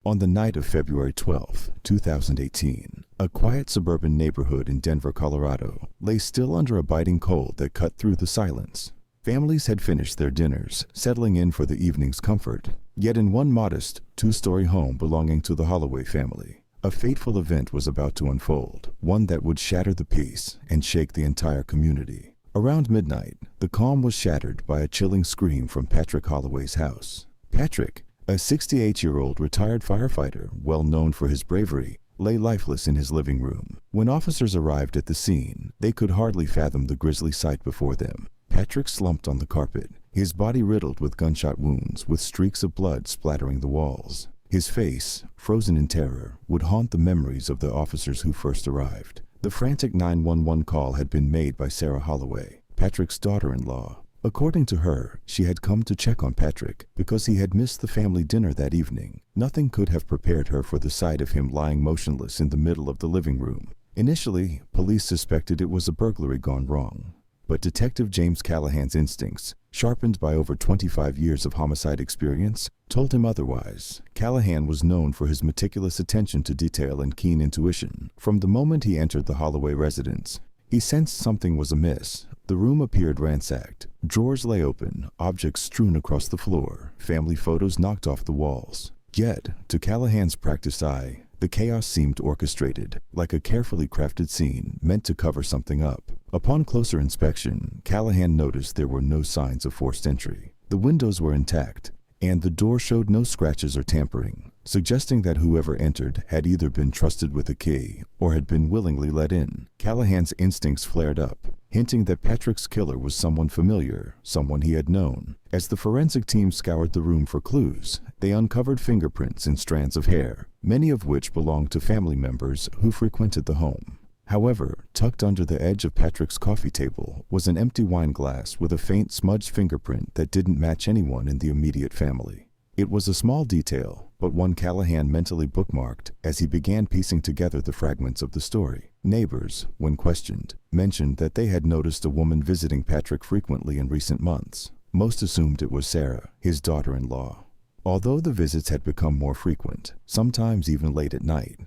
On the night of February 12, 2018, a quiet suburban neighborhood in Denver, Colorado, lay still under a biting cold that cut through the silence. Families had finished their dinners, settling in for the evening's comfort. Yet in one modest, two-story home belonging to the Holloway family, a fateful event was about to unfold, one that would shatter the peace and shake the entire community. Around midnight, the calm was shattered by a chilling scream from Patrick Holloway's house. Patrick, a 68-year-old retired firefighter, well known for his bravery, lay lifeless in his living room. When officers arrived at the scene, they could hardly fathom the grisly sight before them. Patrick slumped on the carpet, his body riddled with gunshot wounds, with streaks of blood splattering the walls. His face, frozen in terror, would haunt the memories of the officers who first arrived. The frantic 911 call had been made by Sarah Holloway, Patrick's daughter-in-law. According to her, she had come to check on Patrick because he had missed the family dinner that evening. Nothing could have prepared her for the sight of him lying motionless in the middle of the living room. Initially, police suspected it was a burglary gone wrong. But Detective James Callahan's instincts, sharpened by over 25 years of homicide experience, told him otherwise. Callahan was known for his meticulous attention to detail and keen intuition. From the moment he entered the Holloway residence, he sensed something was amiss. The room appeared ransacked. Drawers lay open, objects strewn across the floor, family photos knocked off the walls. Yet, to Callahan's practiced eye, the chaos seemed orchestrated, like a carefully crafted scene meant to cover something up. Upon closer inspection, Callahan noticed there were no signs of forced entry. The windows were intact, and the door showed no scratches or tampering, suggesting that whoever entered had either been trusted with a key or had been willingly let in. Callahan's instincts flared up, hinting that Patrick's killer was someone familiar, someone he had known. As the forensic team scoured the room for clues, they uncovered fingerprints and strands of hair, many of which belonged to family members who frequented the home. However, tucked under the edge of Patrick's coffee table was an empty wine glass with a faint smudged fingerprint that didn't match anyone in the immediate family. It was a small detail, but one Callahan mentally bookmarked as he began piecing together the fragments of the story. Neighbors, when questioned, mentioned that they had noticed a woman visiting Patrick frequently in recent months. Most assumed it was Sarah, his daughter-in-law. Although the visits had become more frequent, sometimes even late at night,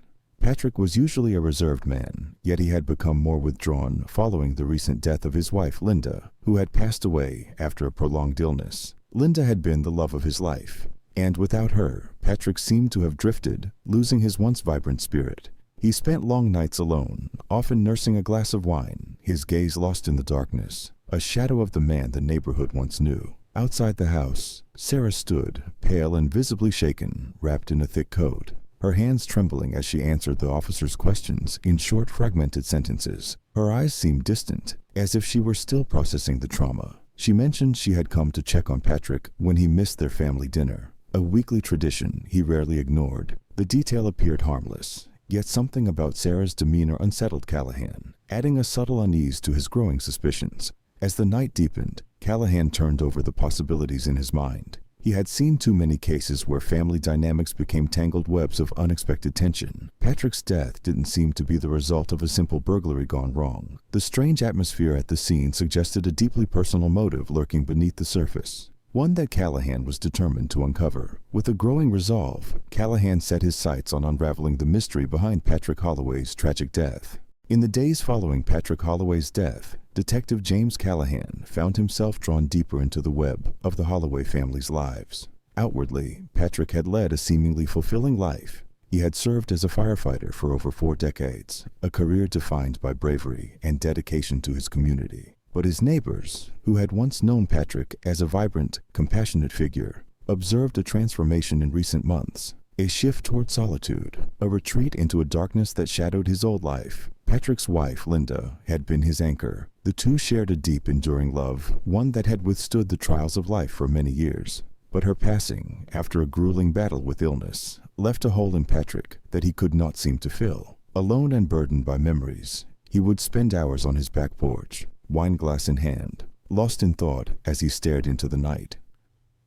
Patrick was usually a reserved man, yet he had become more withdrawn following the recent death of his wife, Linda, who had passed away after a prolonged illness. Linda had been the love of his life, and without her, Patrick seemed to have drifted, losing his once vibrant spirit. He spent long nights alone, often nursing a glass of wine, his gaze lost in the darkness, a shadow of the man the neighborhood once knew. Outside the house, Sarah stood, pale and visibly shaken, wrapped in a thick coat, her hands trembling as she answered the officer's questions in short, fragmented sentences. Her eyes seemed distant, as if she were still processing the trauma. She mentioned she had come to check on Patrick when he missed their family dinner, a weekly tradition he rarely ignored. The detail appeared harmless, yet something about Sarah's demeanor unsettled Callahan, adding a subtle unease to his growing suspicions. As the night deepened, Callahan turned over the possibilities in his mind. He had seen too many cases where family dynamics became tangled webs of unexpected tension. Patrick's death didn't seem to be the result of a simple burglary gone wrong. The strange atmosphere at the scene suggested a deeply personal motive lurking beneath the surface, one that Callahan was determined to uncover. With a growing resolve, Callahan set his sights on unraveling the mystery behind Patrick Holloway's tragic death. In the days following Patrick Holloway's death, Detective James Callahan found himself drawn deeper into the web of the Holloway family's lives. Outwardly, Patrick had led a seemingly fulfilling life. He had served as a firefighter for over 4 decades, a career defined by bravery and dedication to his community. But his neighbors, who had once known Patrick as a vibrant, compassionate figure, observed a transformation in recent months, a shift toward solitude, a retreat into a darkness that shadowed his old life. Patrick's wife, Linda, had been his anchor. The two shared a deep, enduring love, one that had withstood the trials of life for many years. But her passing, after a grueling battle with illness, left a hole in Patrick that he could not seem to fill. Alone and burdened by memories, he would spend hours on his back porch, wine glass in hand, lost in thought as he stared into the night.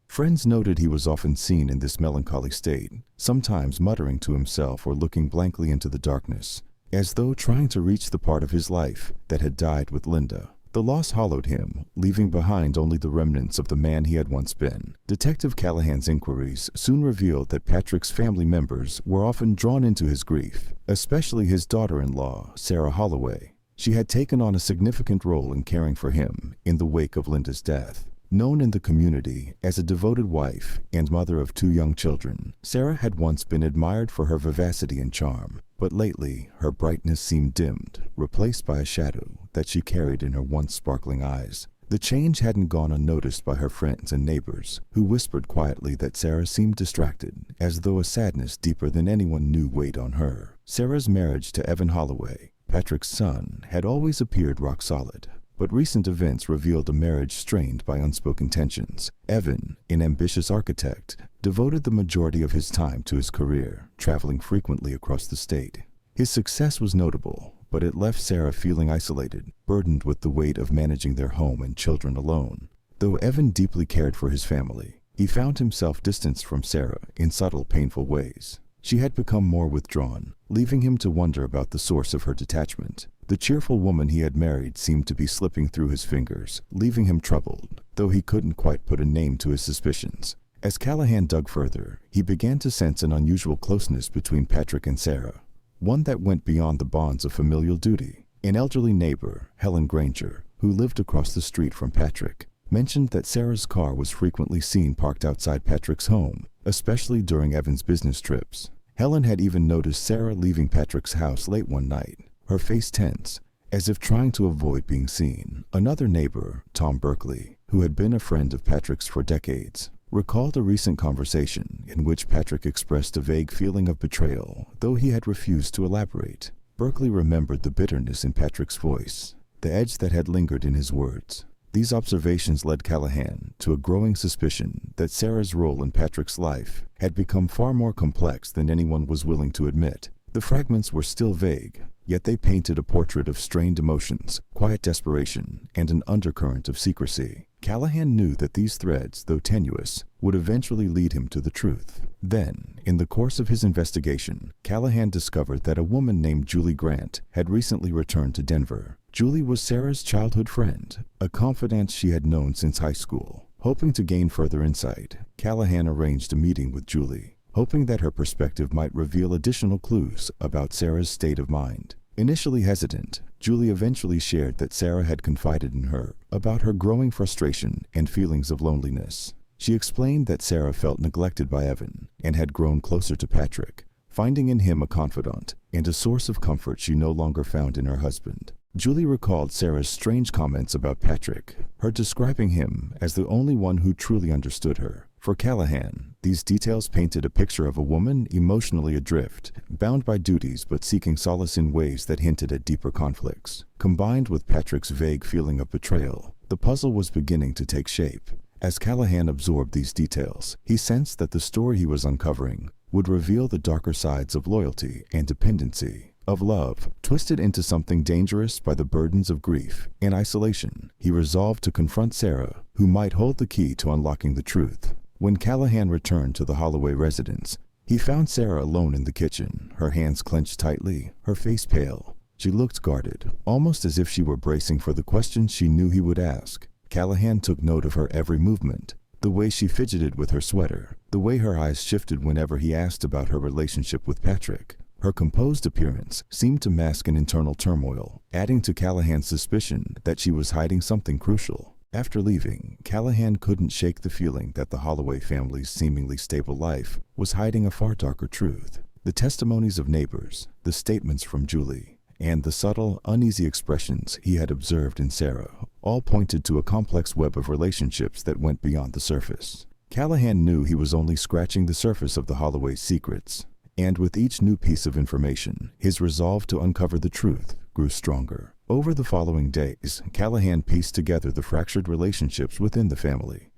Friends noted he was often seen in this melancholy state, sometimes muttering to himself or looking blankly into the darkness, as though trying to reach the part of his life that had died with Linda. The loss hollowed him, leaving behind only the remnants of the man he had once been. Detective Callahan's inquiries soon revealed that Patrick's family members were often drawn into his grief, especially his daughter-in-law, Sarah Holloway. She had taken on a significant role in caring for him in the wake of Linda's death. Known in the community as a devoted wife and mother of 2 young children, Sarah had once been admired for her vivacity and charm, but lately her brightness seemed dimmed, replaced by a shadow that she carried in her once sparkling eyes. The change hadn't gone unnoticed by her friends and neighbors, who whispered quietly that Sarah seemed distracted, as though a sadness deeper than anyone knew weighed on her. Sarah's marriage to Evan Holloway, Patrick's son, had always appeared rock solid. But recent events revealed a marriage strained by unspoken tensions. Evan, an ambitious architect, devoted the majority of his time to his career, traveling frequently across the state. His success was notable, but it left Sarah feeling isolated, burdened with the weight of managing their home and children alone. Though Evan deeply cared for his family, he found himself distanced from Sarah in subtle, painful ways. She had become more withdrawn, leaving him to wonder about the source of her detachment. The cheerful woman he had married seemed to be slipping through his fingers, leaving him troubled, though he couldn't quite put a name to his suspicions. As Callahan dug further, he began to sense an unusual closeness between Patrick and Sarah, one that went beyond the bonds of familial duty. An elderly neighbor, Helen Granger, who lived across the street from Patrick, mentioned that Sarah's car was frequently seen parked outside Patrick's home, especially during Evan's business trips. Helen had even noticed Sarah leaving Patrick's house late one night, her face tense, as if trying to avoid being seen. Another neighbor, Tom Berkeley, who had been a friend of Patrick's for decades, recalled a recent conversation in which Patrick expressed a vague feeling of betrayal, though he had refused to elaborate. Berkeley remembered the bitterness in Patrick's voice, the edge that had lingered in his words. These observations led Callahan to a growing suspicion that Sarah's role in Patrick's life had become far more complex than anyone was willing to admit. The fragments were still vague, yet they painted a portrait of strained emotions, quiet desperation, and an undercurrent of secrecy. Callahan knew that these threads, though tenuous, would eventually lead him to the truth. Then, in the course of his investigation, Callahan discovered that a woman named Julie Grant had recently returned to Denver. Julie was Sarah's childhood friend, a confidant she had known since high school. Hoping to gain further insight, Callahan arranged a meeting with Julie, hoping that her perspective might reveal additional clues about Sarah's state of mind. Initially hesitant, Julie eventually shared that Sarah had confided in her about her growing frustration and feelings of loneliness. She explained that Sarah felt neglected by Evan and had grown closer to Patrick, finding in him a confidant and a source of comfort she no longer found in her husband. Julie recalled Sarah's strange comments about Patrick, her describing him as the only one who truly understood her. For Callahan, these details painted a picture of a woman emotionally adrift, bound by duties but seeking solace in ways that hinted at deeper conflicts. Combined with Patrick's vague feeling of betrayal, the puzzle was beginning to take shape. As Callahan absorbed these details, he sensed that the story he was uncovering would reveal the darker sides of loyalty and dependency, of love, twisted into something dangerous by the burdens of grief and isolation. He resolved to confront Sarah, who might hold the key to unlocking the truth. When Callahan returned to the Holloway residence, he found Sarah alone in the kitchen, her hands clenched tightly, her face pale. She looked guarded, almost as if she were bracing for the questions she knew he would ask. Callahan took note of her every movement, the way she fidgeted with her sweater, the way her eyes shifted whenever he asked about her relationship with Patrick. Her composed appearance seemed to mask an internal turmoil, adding to Callahan's suspicion that she was hiding something crucial. After leaving, Callahan couldn't shake the feeling that the Holloway family's seemingly stable life was hiding a far darker truth. The testimonies of neighbors, the statements from Julie, and the subtle, uneasy expressions he had observed in Sarah all pointed to a complex web of relationships that went beyond the surface. Callahan knew he was only scratching the surface of the Holloway's secrets, and with each new piece of information, his resolve to uncover the truth grew stronger. Over the following days, Callahan pieced together the fractured relationships within the family,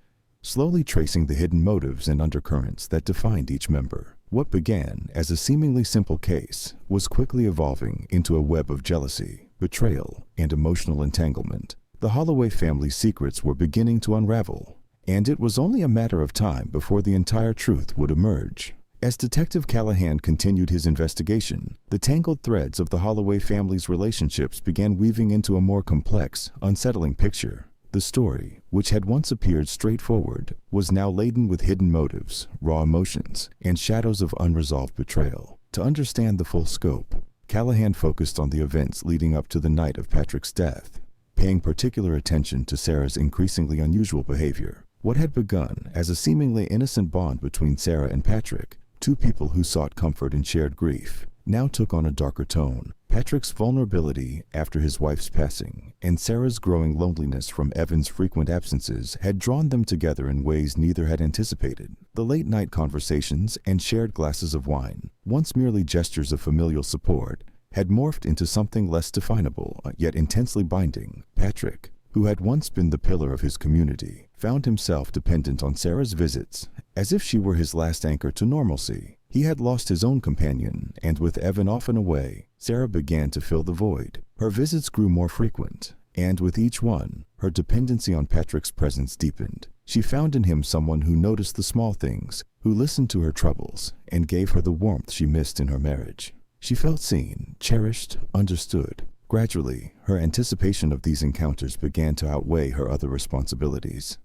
slowly tracing the hidden motives and undercurrents that defined each member. What began as a seemingly simple case was quickly evolving into a web of jealousy, betrayal, and emotional entanglement. The Holloway family's secrets were beginning to unravel, and it was only a matter of time before the entire truth would emerge. As Detective Callahan continued his investigation, the tangled threads of the Holloway family's relationships began weaving into a more complex, unsettling picture. The story, which had once appeared straightforward, was now laden with hidden motives, raw emotions, and shadows of unresolved betrayal. To understand the full scope, Callahan focused on the events leading up to the night of Patrick's death, paying particular attention to Sarah's increasingly unusual behavior. What had begun as a seemingly innocent bond between Sarah and Patrick, two people who sought comfort and shared grief, now took on a darker tone. Patrick's vulnerability after his wife's passing and Sarah's growing loneliness from Evan's frequent absences had drawn them together in ways neither had anticipated. The late-night conversations and shared glasses of wine, once merely gestures of familial support, had morphed into something less definable, yet intensely binding. Patrick, who had once been the pillar of his community, found himself dependent on Sarah's visits, as if she were his last anchor to normalcy. He had lost his own companion, and with Evan often away, Sarah began to fill the void. Her visits grew more frequent, and with each one, her dependency on Patrick's presence deepened. She found in him someone who noticed the small things, who listened to her troubles, and gave her the warmth she missed in her marriage. She felt seen, cherished, understood. Gradually, her anticipation of these encounters began to outweigh her other responsibilities.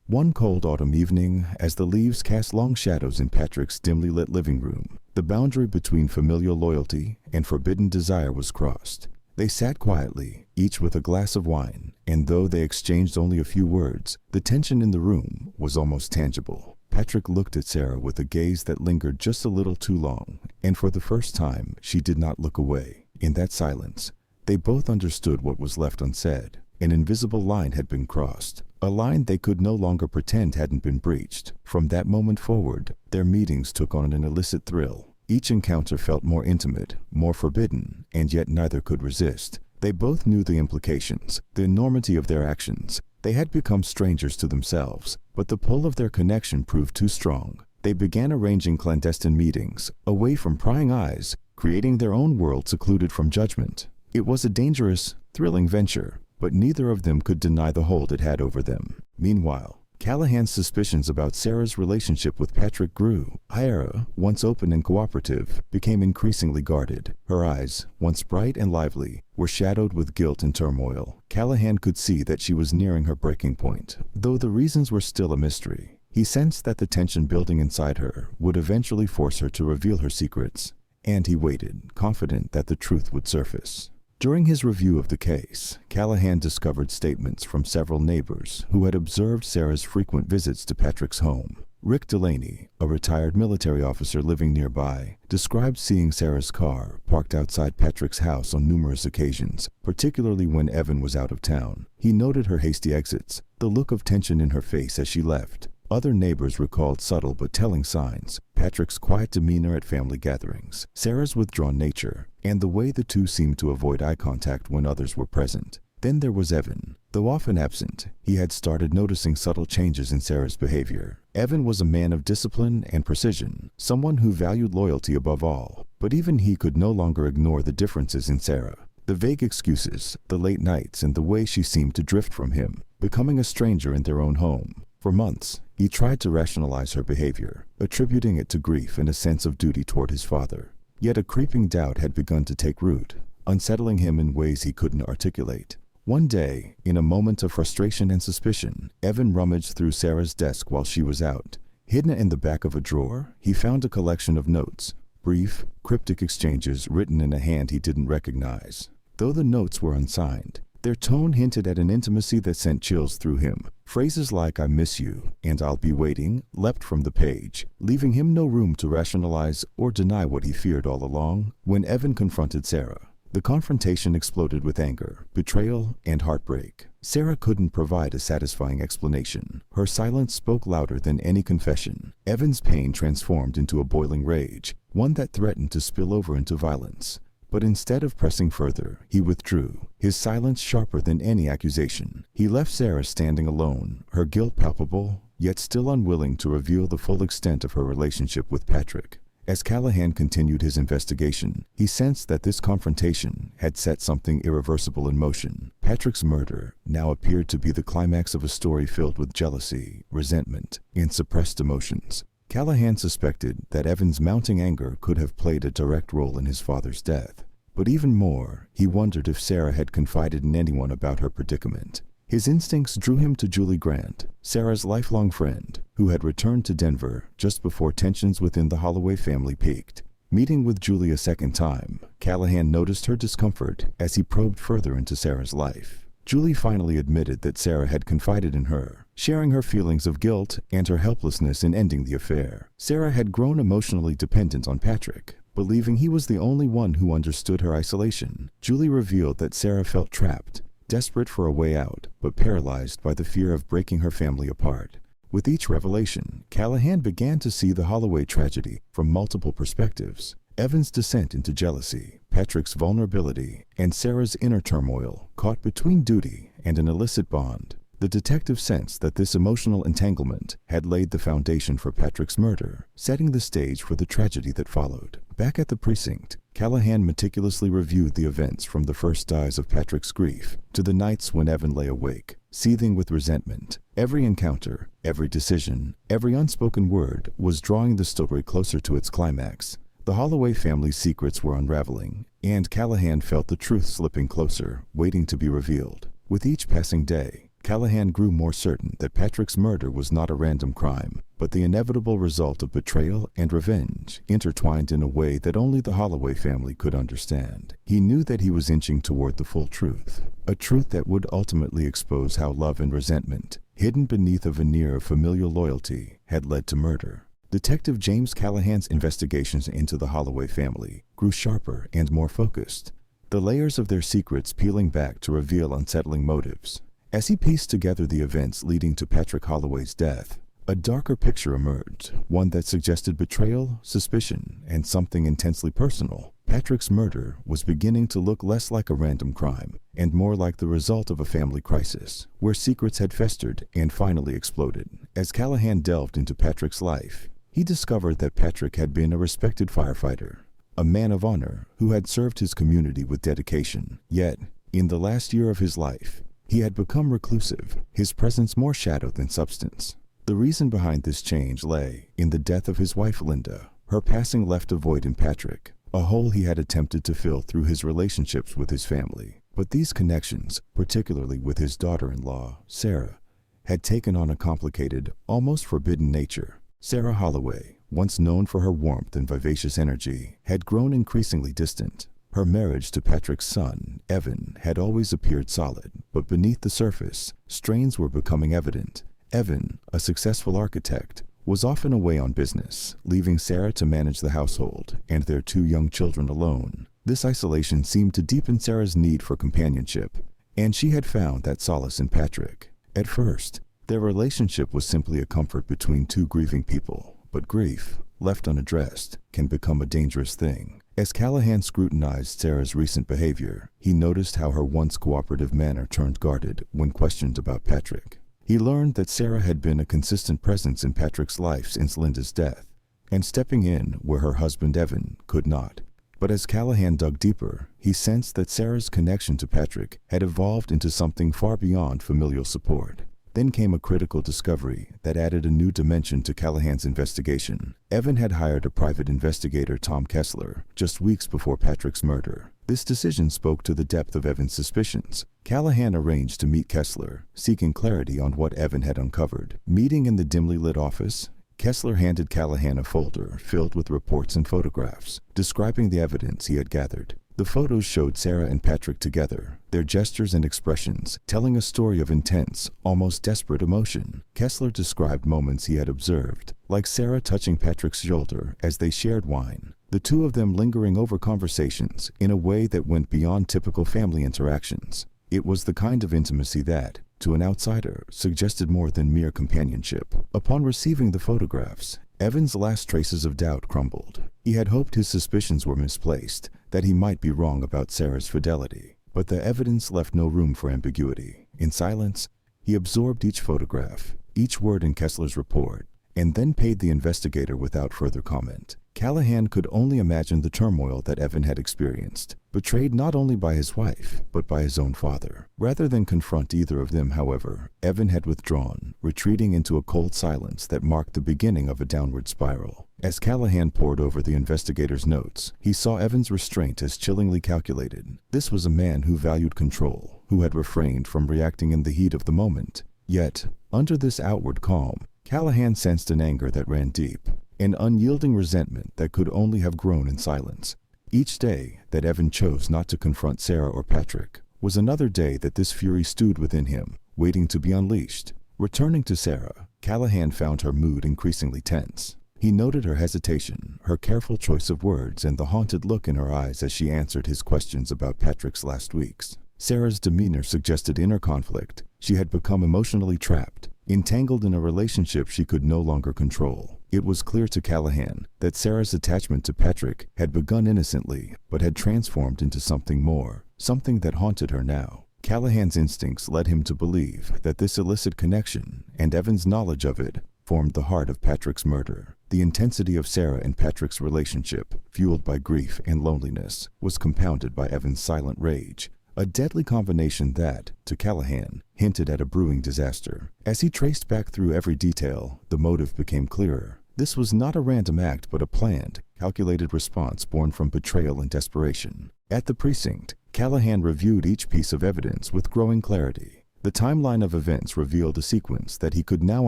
One cold autumn evening, as the leaves cast long shadows in Patrick's dimly lit living room, the boundary between familial loyalty and forbidden desire was crossed. They sat quietly, each with a glass of wine, and though they exchanged only a few words, the tension in the room was almost tangible. Patrick looked at Sarah with a gaze that lingered just a little too long, and for the first time, she did not look away. In that silence, they both understood what was left unsaid. An invisible line had been crossed, a line they could no longer pretend hadn't been breached. From that moment forward, their meetings took on an illicit thrill. Each encounter felt more intimate, more forbidden, and yet neither could resist. They both knew the implications, the enormity of their actions. They had become strangers to themselves, but the pull of their connection proved too strong. They began arranging clandestine meetings, away from prying eyes, creating their own world secluded from judgment. It was a dangerous, thrilling venture, but neither of them could deny the hold it had over them. Meanwhile, Callahan's suspicions about Sarah's relationship with Patrick grew. Ira, once open and cooperative, became increasingly guarded. Her eyes, once bright and lively, were shadowed with guilt and turmoil. Callahan could see that she was nearing her breaking point, though the reasons were still a mystery. He sensed that the tension building inside her would eventually force her to reveal her secrets, and he waited, confident that the truth would surface. During his review of the case, Callahan discovered statements from several neighbors who had observed Sarah's frequent visits to Patrick's home. Rick Delaney, a retired military officer living nearby, described seeing Sarah's car parked outside Patrick's house on numerous occasions, particularly when Evan was out of town. He noted her hasty exits, the look of tension in her face as she left. Other neighbors recalled subtle but telling signs: Patrick's quiet demeanor at family gatherings, Sarah's withdrawn nature, and the way the two seemed to avoid eye contact when others were present. Then there was Evan. Though often absent, he had started noticing subtle changes in Sarah's behavior. Evan was a man of discipline and precision, someone who valued loyalty above all, but even he could no longer ignore the differences in Sarah. The vague excuses, the late nights, and the way she seemed to drift from him, becoming a stranger in their own home. For months, he tried to rationalize her behavior, attributing it to grief and a sense of duty toward his father. Yet a creeping doubt had begun to take root, unsettling him in ways he couldn't articulate. One day, in a moment of frustration and suspicion, Evan rummaged through Sarah's desk while she was out. Hidden in the back of a drawer, he found a collection of notes, brief, cryptic exchanges written in a hand he didn't recognize. Though the notes were unsigned, their tone hinted at an intimacy that sent chills through him. Phrases like "I miss you" and "I'll be waiting" leapt from the page, leaving him no room to rationalize or deny what he feared all along. When Evan confronted Sarah, the confrontation exploded with anger, betrayal, and heartbreak. Sarah couldn't provide a satisfying explanation. Her silence spoke louder than any confession. Evan's pain transformed into a boiling rage, one that threatened to spill over into violence. But instead of pressing further, he withdrew, his silence sharper than any accusation. He left Sarah standing alone, her guilt palpable, yet still unwilling to reveal the full extent of her relationship with Patrick. As Callahan continued his investigation, he sensed that this confrontation had set something irreversible in motion. Patrick's murder now appeared to be the climax of a story filled with jealousy, resentment, and suppressed emotions. Callahan suspected that Evan's mounting anger could have played a direct role in his father's death. But even more, he wondered if Sarah had confided in anyone about her predicament. His instincts drew him to Julie Grant, Sarah's lifelong friend, who had returned to Denver just before tensions within the Holloway family peaked. Meeting with Julie a second time, Callahan noticed her discomfort as he probed further into Sarah's life. Julie finally admitted that Sarah had confided in her, sharing her feelings of guilt and her helplessness in ending the affair. Sarah had grown emotionally dependent on Patrick, believing he was the only one who understood her isolation. Julie revealed that Sarah felt trapped, desperate for a way out, but paralyzed by the fear of breaking her family apart. With each revelation, Callahan began to see the Holloway tragedy from multiple perspectives. Evan's descent into jealousy, Patrick's vulnerability, and Sarah's inner turmoil caught between duty and an illicit bond. The detective sensed that this emotional entanglement had laid the foundation for Patrick's murder, setting the stage for the tragedy that followed. Back at the precinct, Callahan meticulously reviewed the events from the first dyes of Patrick's grief to the nights when Evan lay awake, seething with resentment. Every encounter, every decision, every unspoken word was drawing the story closer to its climax. The Holloway family's secrets were unraveling, and Callahan felt the truth slipping closer, waiting to be revealed. With each passing day, Callahan grew more certain that Patrick's murder was not a random crime, but the inevitable result of betrayal and revenge, intertwined in a way that only the Holloway family could understand. He knew that he was inching toward the full truth, a truth that would ultimately expose how love and resentment, hidden beneath a veneer of familial loyalty, had led to murder. Detective James Callahan's investigations into the Holloway family grew sharper and more focused, the layers of their secrets peeling back to reveal unsettling motives. As he pieced together the events leading to Patrick Holloway's death, a darker picture emerged, one that suggested betrayal, suspicion, and something intensely personal. Patrick's murder was beginning to look less like a random crime and more like the result of a family crisis, where secrets had festered and finally exploded. As Callahan delved into Patrick's life, he discovered that Patrick had been a respected firefighter, a man of honor who had served his community with dedication. Yet, in the last year of his life, he had become reclusive, his presence more shadow than substance. The reason behind this change lay in the death of his wife Linda. Her passing left a void in Patrick, a hole he had attempted to fill through his relationships with his family. But these connections, particularly with his daughter-in-law, Sarah, had taken on a complicated, almost forbidden nature. Sarah Holloway, once known for her warmth and vivacious energy, had grown increasingly distant. Her marriage to Patrick's son, Evan, had always appeared solid, but beneath the surface, strains were becoming evident. Evan, a successful architect, was often away on business, leaving Sarah to manage the household and their 2 young children alone. This isolation seemed to deepen Sarah's need for companionship, and she had found that solace in Patrick. At first, their relationship was simply a comfort between 2 grieving people, but grief, left unaddressed, can become a dangerous thing. As Callahan scrutinized Sarah's recent behavior, he noticed how her once cooperative manner turned guarded when questioned about Patrick. He learned that Sarah had been a consistent presence in Patrick's life since Linda's death, and stepping in where her husband Evan could not. But as Callahan dug deeper, he sensed that Sarah's connection to Patrick had evolved into something far beyond familial support. Then came a critical discovery that added a new dimension to Callahan's investigation. Evan had hired a private investigator, Tom Kessler, just weeks before Patrick's murder. This decision spoke to the depth of Evan's suspicions. Callahan arranged to meet Kessler, seeking clarity on what Evan had uncovered. Meeting in the dimly lit office, Kessler handed Callahan a folder filled with reports and photographs, describing the evidence he had gathered. The photos showed Sarah and Patrick together, their gestures and expressions telling a story of intense, almost desperate emotion. Kessler described moments he had observed, like Sarah touching Patrick's shoulder as they shared wine, the 2 of them lingering over conversations in a way that went beyond typical family interactions. It was the kind of intimacy that, to an outsider, suggested more than mere companionship. Upon receiving the photographs, Evan's last traces of doubt crumbled. He had hoped his suspicions were misplaced, that he might be wrong about Sarah's fidelity. But the evidence left no room for ambiguity. In silence, he absorbed each photograph, each word in Kessler's report, and then paid the investigator without further comment. Callahan could only imagine the turmoil that Evan had experienced, betrayed not only by his wife, but by his own father. Rather than confront either of them, however, Evan had withdrawn, retreating into a cold silence that marked the beginning of a downward spiral. As Callahan pored over the investigator's notes, he saw Evan's restraint as chillingly calculated. This was a man who valued control, who had refrained from reacting in the heat of the moment. Yet, under this outward calm, Callahan sensed an anger that ran deep, an unyielding resentment that could only have grown in silence. Each day that Evan chose not to confront Sarah or Patrick was another day that this fury stewed within him, waiting to be unleashed. Returning to Sarah, Callahan found her mood increasingly tense. He noted her hesitation, her careful choice of words, and the haunted look in her eyes as she answered his questions about Patrick's last weeks. Sarah's demeanor suggested inner conflict. She had become emotionally trapped, entangled in a relationship she could no longer control. It was clear to Callahan that Sarah's attachment to Patrick had begun innocently, but had transformed into something more, something that haunted her now. Callahan's instincts led him to believe that this illicit connection, and Evan's knowledge of it, formed the heart of Patrick's murder. The intensity of Sarah and Patrick's relationship, fueled by grief and loneliness, was compounded by Evan's silent rage. A deadly combination that, to Callahan, hinted at a brewing disaster. As he traced back through every detail, the motive became clearer. This was not a random act, but a planned, calculated response born from betrayal and desperation. At the precinct, Callahan reviewed each piece of evidence with growing clarity. The timeline of events revealed a sequence that he could now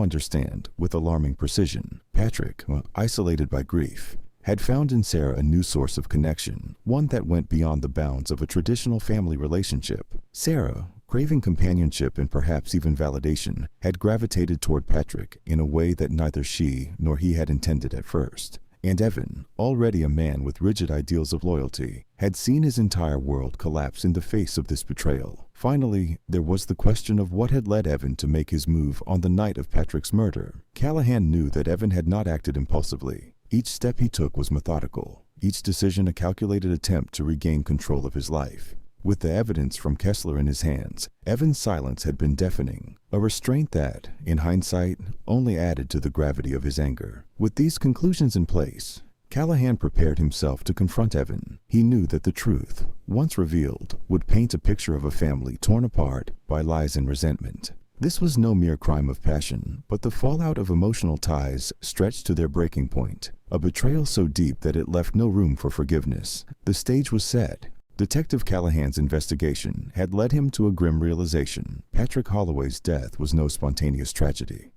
understand with alarming precision. Patrick, isolated by grief, had found in Sarah a new source of connection, one that went beyond the bounds of a traditional family relationship. Sarah, craving companionship and perhaps even validation, had gravitated toward Patrick in a way that neither she nor he had intended at first. And Evan, already a man with rigid ideals of loyalty, had seen his entire world collapse in the face of this betrayal. Finally, there was the question of what had led Evan to make his move on the night of Patrick's murder. Callahan knew that Evan had not acted impulsively. Each step he took was methodical, each decision a calculated attempt to regain control of his life. With the evidence from Kessler in his hands, Evan's silence had been deafening, a restraint that, in hindsight, only added to the gravity of his anger. With these conclusions in place, Callahan prepared himself to confront Evan. He knew that the truth, once revealed, would paint a picture of a family torn apart by lies and resentment. This was no mere crime of passion, but the fallout of emotional ties stretched to their breaking point, a betrayal so deep that it left no room for forgiveness. The stage was set. Detective Callahan's investigation had led him to a grim realization. Patrick Holloway's death was no spontaneous tragedy.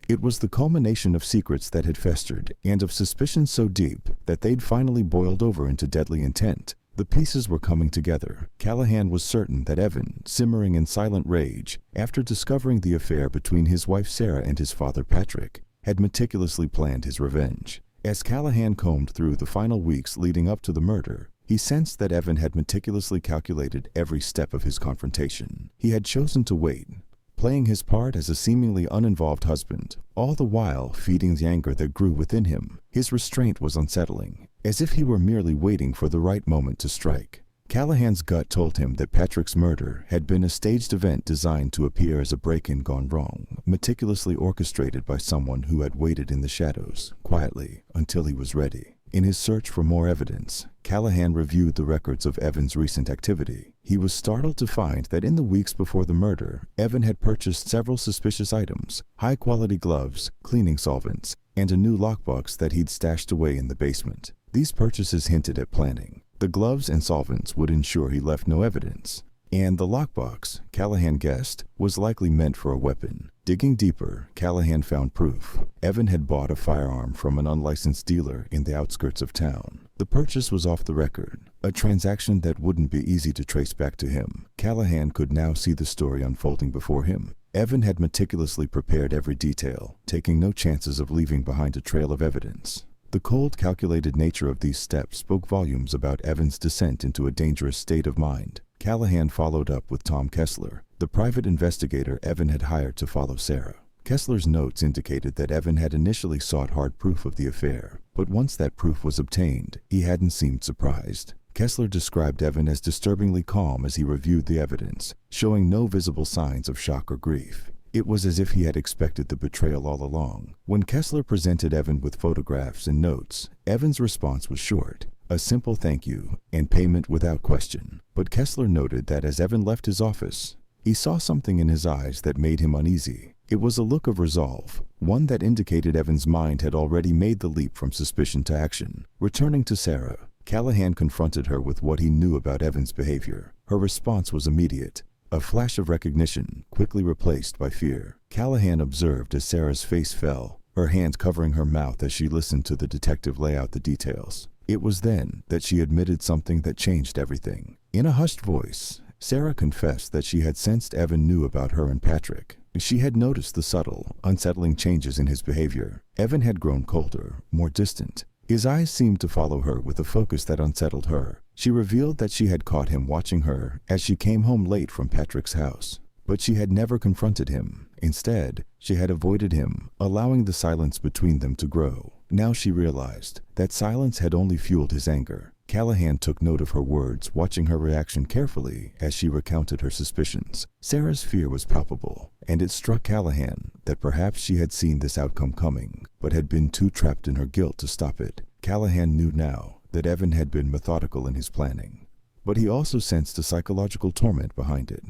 It was the culmination of secrets that had festered and of suspicions so deep that they'd finally boiled over into deadly intent. The pieces were coming together. Callahan was certain that Evan, simmering in silent rage, after discovering the affair between his wife Sarah and his father Patrick, had meticulously planned his revenge. As Callahan combed through the final weeks leading up to the murder, he sensed that Evan had meticulously calculated every step of his confrontation. He had chosen to wait, playing his part as a seemingly uninvolved husband, all the while feeding the anger that grew within him. His restraint was unsettling, as if he were merely waiting for the right moment to strike. Callahan's gut told him that Patrick's murder had been a staged event designed to appear as a break-in gone wrong, meticulously orchestrated by someone who had waited in the shadows, quietly, until he was ready. In his search for more evidence, Callahan reviewed the records of Evan's recent activity. He was startled to find that in the weeks before the murder, Evan had purchased several suspicious items: high-quality gloves, cleaning solvents, and a new lockbox that he'd stashed away in the basement. These purchases hinted at planning. The gloves and solvents would ensure he left no evidence. And the lockbox, Callahan guessed, was likely meant for a weapon. Digging deeper, Callahan found proof. Evan had bought a firearm from an unlicensed dealer in the outskirts of town. The purchase was off the record, a transaction that wouldn't be easy to trace back to him. Callahan could now see the story unfolding before him. Evan had meticulously prepared every detail, taking no chances of leaving behind a trail of evidence. The cold, calculated nature of these steps spoke volumes about Evan's descent into a dangerous state of mind. Callahan followed up with Tom Kessler, the private investigator Evan had hired to follow Sarah. Kessler's notes indicated that Evan had initially sought hard proof of the affair, but once that proof was obtained, he hadn't seemed surprised. Kessler described Evan as disturbingly calm as he reviewed the evidence, showing no visible signs of shock or grief. It was as if he had expected the betrayal all along. When Kessler presented Evan with photographs and notes, Evan's response was short, a simple thank you and payment without question. But Kessler noted that as Evan left his office, he saw something in his eyes that made him uneasy. It was a look of resolve, one that indicated Evan's mind had already made the leap from suspicion to action. Returning to Sarah, Callahan confronted her with what he knew about Evan's behavior. Her response was immediate, a flash of recognition, quickly replaced by fear. Callahan observed as Sarah's face fell, her hand covering her mouth as she listened to the detective lay out the details. It was then that she admitted something that changed everything. In a hushed voice, Sarah confessed that she had sensed Evan knew about her and Patrick. She had noticed the subtle, unsettling changes in his behavior. Evan had grown colder, more distant. His eyes seemed to follow her with a focus that unsettled her. She revealed that she had caught him watching her as she came home late from Patrick's house. But she had never confronted him. Instead, she had avoided him, allowing the silence between them to grow. Now she realized that silence had only fueled his anger. Callahan took note of her words, watching her reaction carefully as she recounted her suspicions. Sarah's fear was palpable, and it struck Callahan that perhaps she had seen this outcome coming, but had been too trapped in her guilt to stop it. Callahan knew now that Evan had been methodical in his planning, but he also sensed a psychological torment behind it.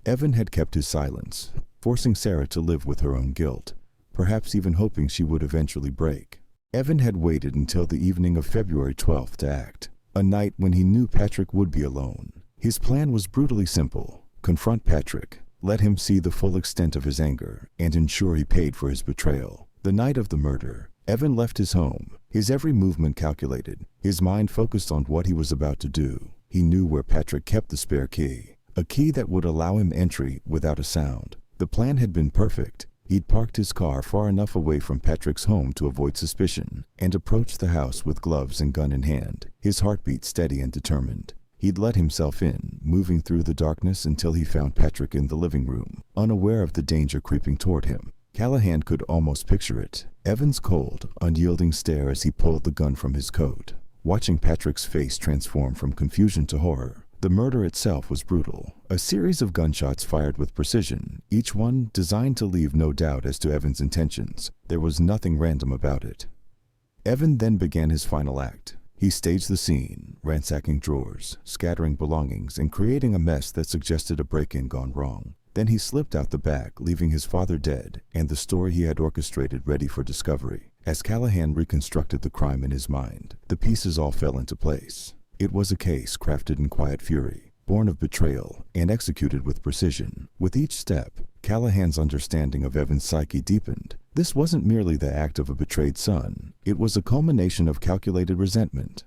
Evan had kept his silence, forcing Sarah to live with her own guilt, perhaps even hoping she would eventually break. Evan had waited until the evening of February 12th to act, a night when he knew Patrick would be alone. His plan was brutally simple: confront Patrick, let him see the full extent of his anger, and ensure he paid for his betrayal. The night of the murder, Evan left his home, his every movement calculated, his mind focused on what he was about to do. He knew where Patrick kept the spare key, a key that would allow him entry without a sound. The plan had been perfect. He'd parked his car far enough away from Patrick's home to avoid suspicion, and approached the house with gloves and gun in hand, his heartbeat steady and determined. He'd let himself in, moving through the darkness until he found Patrick in the living room, unaware of the danger creeping toward him. Callahan could almost picture it, Evan's cold, unyielding stare as he pulled the gun from his coat, watching Patrick's face transform from confusion to horror. The murder itself was brutal. A series of gunshots fired with precision, each one designed to leave no doubt as to Evan's intentions. There was nothing random about it. Evan then began his final act. He staged the scene, ransacking drawers, scattering belongings, and creating a mess that suggested a break-in gone wrong. Then he slipped out the back, leaving his father dead, and the story he had orchestrated ready for discovery. As Callahan reconstructed the crime in his mind, the pieces all fell into place. It was a case crafted in quiet fury, born of betrayal, and executed with precision. With each step, Callahan's understanding of Evan's psyche deepened. This wasn't merely the act of a betrayed son. It was a culmination of calculated resentment.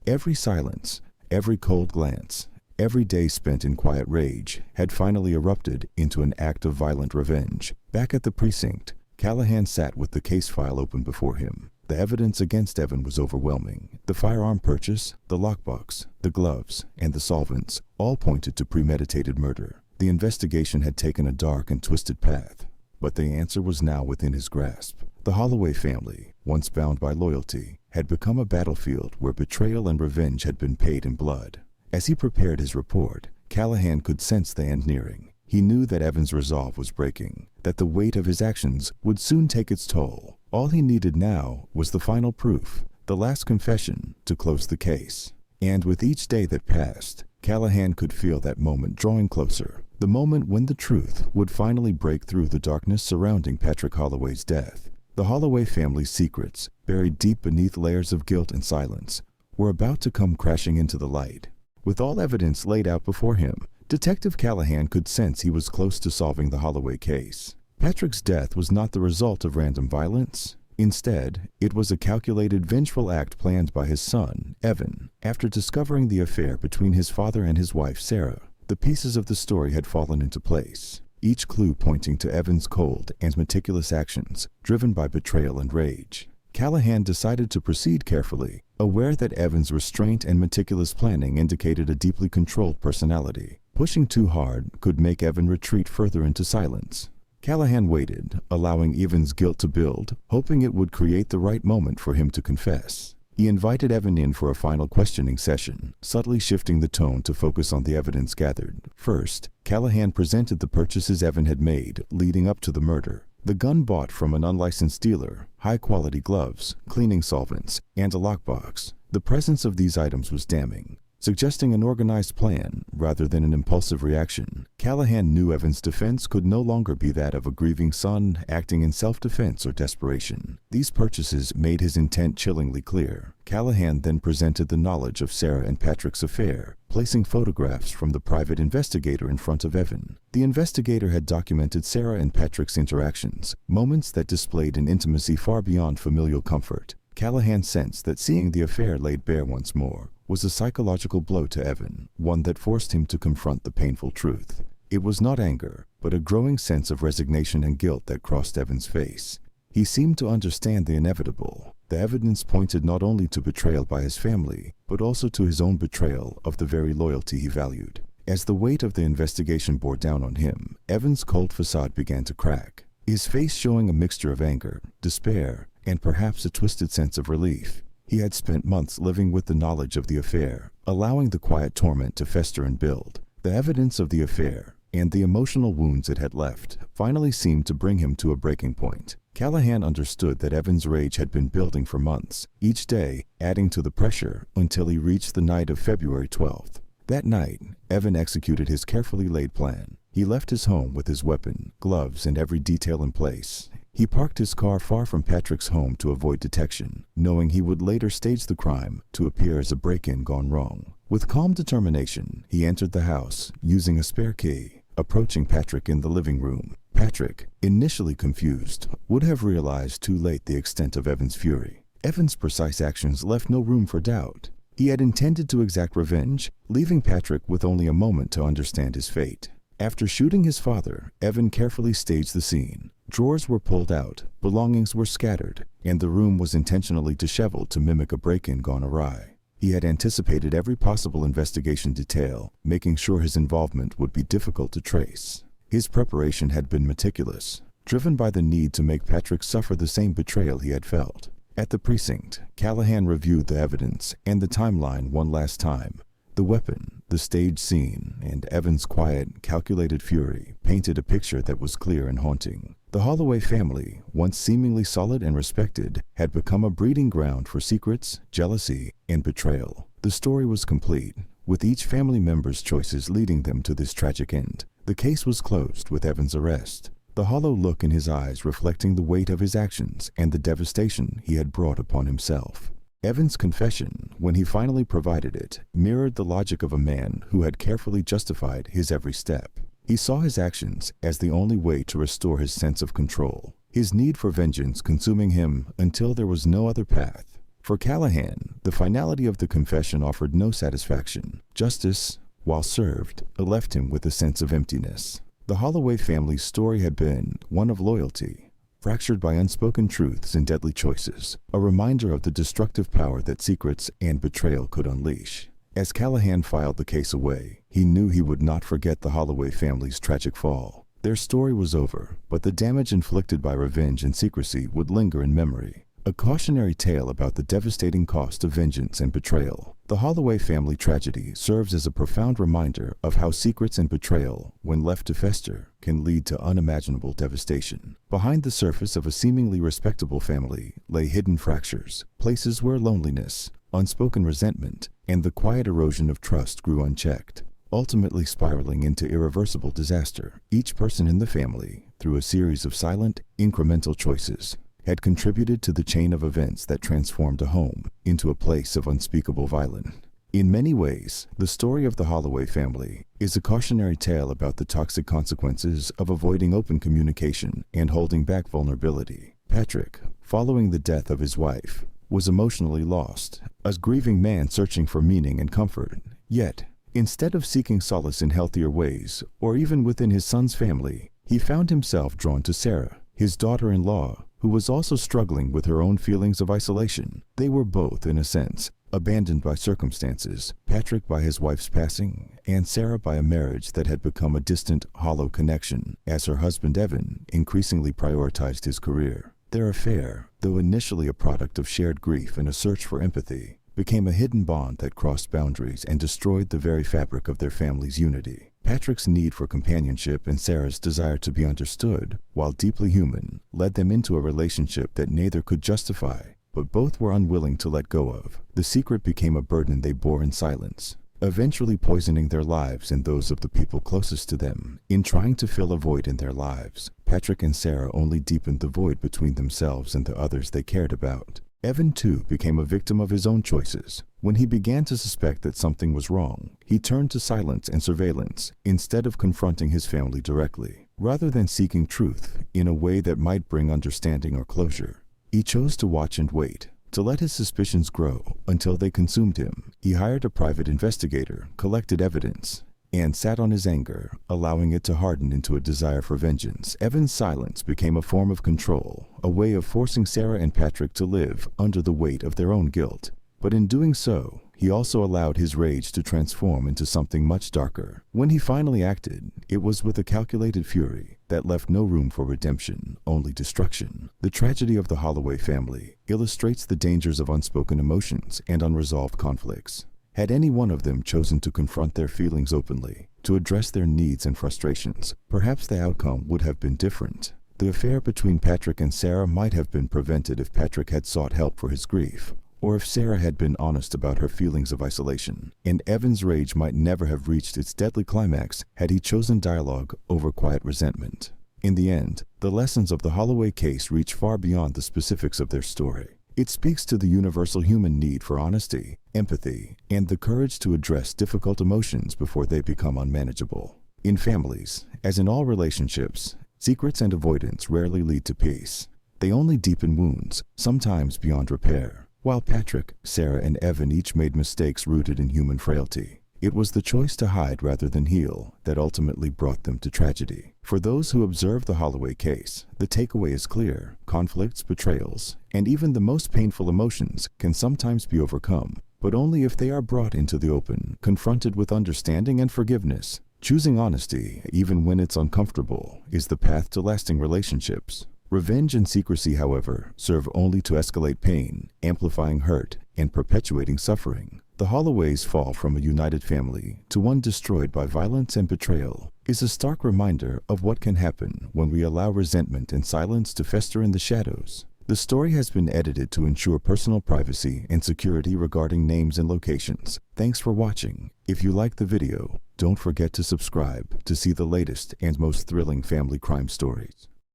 Every silence, every cold glance, every day spent in quiet rage had finally erupted into an act of violent revenge. Back at the precinct, Callahan sat with the case file open before him. The evidence against Evan was overwhelming. The firearm purchase, the lockbox, the gloves, and the solvents all pointed to premeditated murder. The investigation had taken a dark and twisted path, but the answer was now within his grasp. The Holloway family, once bound by loyalty, had become a battlefield where betrayal and revenge had been paid in blood. As he prepared his report, Callahan could sense the end nearing. He knew that Evan's resolve was breaking, that the weight of his actions would soon take its toll. All he needed now was the final proof, the last confession, to close the case. And with each day that passed, Callahan could feel that moment drawing closer, the moment when the truth would finally break through the darkness surrounding Patrick Holloway's death. The Holloway family's secrets, buried deep beneath layers of guilt and silence, were about to come crashing into the light. With all evidence laid out before him, Detective Callahan could sense he was close to solving the Holloway case. Patrick's death was not the result of random violence. Instead, it was a calculated, vengeful act planned by his son, Evan. After discovering the affair between his father and his wife, Sarah, the pieces of the story had fallen into place, each clue pointing to Evan's cold and meticulous actions, driven by betrayal and rage. Callahan decided to proceed carefully, aware that Evan's restraint and meticulous planning indicated a deeply controlled personality. Pushing too hard could make Evan retreat further into silence. Callahan waited, allowing Evan's guilt to build, hoping it would create the right moment for him to confess. He invited Evan in for a final questioning session, subtly shifting the tone to focus on the evidence gathered. First, Callahan presented the purchases Evan had made leading up to the murder. The gun bought from an unlicensed dealer, high-quality gloves, cleaning solvents, and a lockbox. The presence of these items was damning, suggesting an organized plan rather than an impulsive reaction. Callahan knew Evan's defense could no longer be that of a grieving son acting in self-defense or desperation. These purchases made his intent chillingly clear. Callahan then presented the knowledge of Sarah and Patrick's affair, placing photographs from the private investigator in front of Evan. The investigator had documented Sarah and Patrick's interactions, moments that displayed an intimacy far beyond familial comfort. Callahan sensed that seeing the affair laid bare once more was a psychological blow to Evan, one that forced him to confront the painful truth. It was not anger, but a growing sense of resignation and guilt that crossed Evan's face. He seemed to understand the inevitable. The evidence pointed not only to betrayal by his family, but also to his own betrayal of the very loyalty he valued. As the weight of the investigation bore down on him, Evan's cold facade began to crack, his face showing a mixture of anger, despair, and perhaps a twisted sense of relief. He had spent months living with the knowledge of the affair, allowing the quiet torment to fester and build. The evidence of the affair, and the emotional wounds it had left, finally seemed to bring him to a breaking point. Callahan understood that Evan's rage had been building for months, each day adding to the pressure until he reached the night of February 12th. That night, Evan executed his carefully laid plan. He left his home with his weapon, gloves, and every detail in place. He parked his car far from Patrick's home to avoid detection, knowing he would later stage the crime to appear as a break-in gone wrong. With calm determination, he entered the house, using a spare key, approaching Patrick in the living room. Patrick, initially confused, would have realized too late the extent of Evan's fury. Evan's precise actions left no room for doubt. He had intended to exact revenge, leaving Patrick with only a moment to understand his fate. After shooting his father, Evan carefully staged the scene. Drawers were pulled out, belongings were scattered, and the room was intentionally disheveled to mimic a break-in gone awry. He had anticipated every possible investigation detail, making sure his involvement would be difficult to trace. His preparation had been meticulous, driven by the need to make Patrick suffer the same betrayal he had felt. At the precinct, Callahan reviewed the evidence and the timeline one last time. The weapon, the staged scene, and Evan's quiet, calculated fury painted a picture that was clear and haunting. The Holloway family, once seemingly solid and respected, had become a breeding ground for secrets, jealousy, and betrayal. The story was complete, with each family member's choices leading them to this tragic end. The case was closed with Evan's arrest, the hollow look in his eyes reflecting the weight of his actions and the devastation he had brought upon himself. Evan's confession, when he finally provided it, mirrored the logic of a man who had carefully justified his every step. He saw his actions as the only way to restore his sense of control, his need for vengeance consuming him until there was no other path. For Callahan, the finality of the confession offered no satisfaction. Justice, while served, left him with a sense of emptiness. The Holloway family's story had been one of loyalty, fractured by unspoken truths and deadly choices, a reminder of the destructive power that secrets and betrayal could unleash. As Callahan filed the case away, he knew he would not forget the Holloway family's tragic fall. Their story was over, but the damage inflicted by revenge and secrecy would linger in memory. A cautionary tale about the devastating cost of vengeance and betrayal. The Holloway family tragedy serves as a profound reminder of how secrets and betrayal, when left to fester, can lead to unimaginable devastation. Behind the surface of a seemingly respectable family lay hidden fractures, places where loneliness, unspoken resentment, and the quiet erosion of trust grew unchecked, ultimately spiraling into irreversible disaster. Each person in the family, through a series of silent, incremental choices, had contributed to the chain of events that transformed a home into a place of unspeakable violence. In many ways, the story of the Holloway family is a cautionary tale about the toxic consequences of avoiding open communication and holding back vulnerability. Patrick, following the death of his wife, was emotionally lost, a grieving man searching for meaning and comfort. Yet, instead of seeking solace in healthier ways, or even within his son's family, he found himself drawn to Sarah, his daughter-in-law, who was also struggling with her own feelings of isolation. They were both, in a sense, abandoned by circumstances, Patrick by his wife's passing, and Sarah by a marriage that had become a distant, hollow connection, as her husband Evan increasingly prioritized his career. Their affair, though initially a product of shared grief and a search for empathy, became a hidden bond that crossed boundaries and destroyed the very fabric of their family's unity. Patrick's need for companionship and Sarah's desire to be understood, while deeply human, led them into a relationship that neither could justify, but both were unwilling to let go of. The secret became a burden they bore in silence, eventually poisoning their lives and those of the people closest to them. In trying to fill a void in their lives, Patrick and Sarah only deepened the void between themselves and the others they cared about. Evan, too, became a victim of his own choices. When he began to suspect that something was wrong, he turned to silence and surveillance instead of confronting his family directly. Rather than seeking truth in a way that might bring understanding or closure, he chose to watch and wait, to let his suspicions grow until they consumed him. He hired a private investigator, collected evidence, and sat on his anger, allowing it to harden into a desire for vengeance. Evan's silence became a form of control, a way of forcing Sarah and Patrick to live under the weight of their own guilt. But in doing so, he also allowed his rage to transform into something much darker. When he finally acted, it was with a calculated fury that left no room for redemption, only destruction. The tragedy of the Holloway family illustrates the dangers of unspoken emotions and unresolved conflicts. Had any one of them chosen to confront their feelings openly, to address their needs and frustrations, perhaps the outcome would have been different. The affair between Patrick and Sarah might have been prevented if Patrick had sought help for his grief, or if Sarah had been honest about her feelings of isolation. And Evan's rage might never have reached its deadly climax had he chosen dialogue over quiet resentment. In the end, the lessons of the Holloway case reach far beyond the specifics of their story. It speaks to the universal human need for honesty, empathy, and the courage to address difficult emotions before they become unmanageable. In families, as in all relationships, secrets and avoidance rarely lead to peace. They only deepen wounds, sometimes beyond repair. While Patrick, Sarah, and Evan each made mistakes rooted in human frailty, it was the choice to hide rather than heal that ultimately brought them to tragedy. For those who observe the Holloway case, the takeaway is clear. Conflicts, betrayals, and even the most painful emotions can sometimes be overcome, but only if they are brought into the open, confronted with understanding and forgiveness. Choosing honesty, even when it's uncomfortable, is the path to lasting relationships. Revenge and secrecy, however, serve only to escalate pain, amplifying hurt, and perpetuating suffering. The Holloway's fall from a united family to one destroyed by violence and betrayal is a stark reminder of what can happen when we allow resentment and silence to fester in the shadows. The story has been edited to ensure personal privacy and security regarding names and locations. Thanks for watching. If you liked the video, don't forget to subscribe to see the latest and most thrilling family crime stories.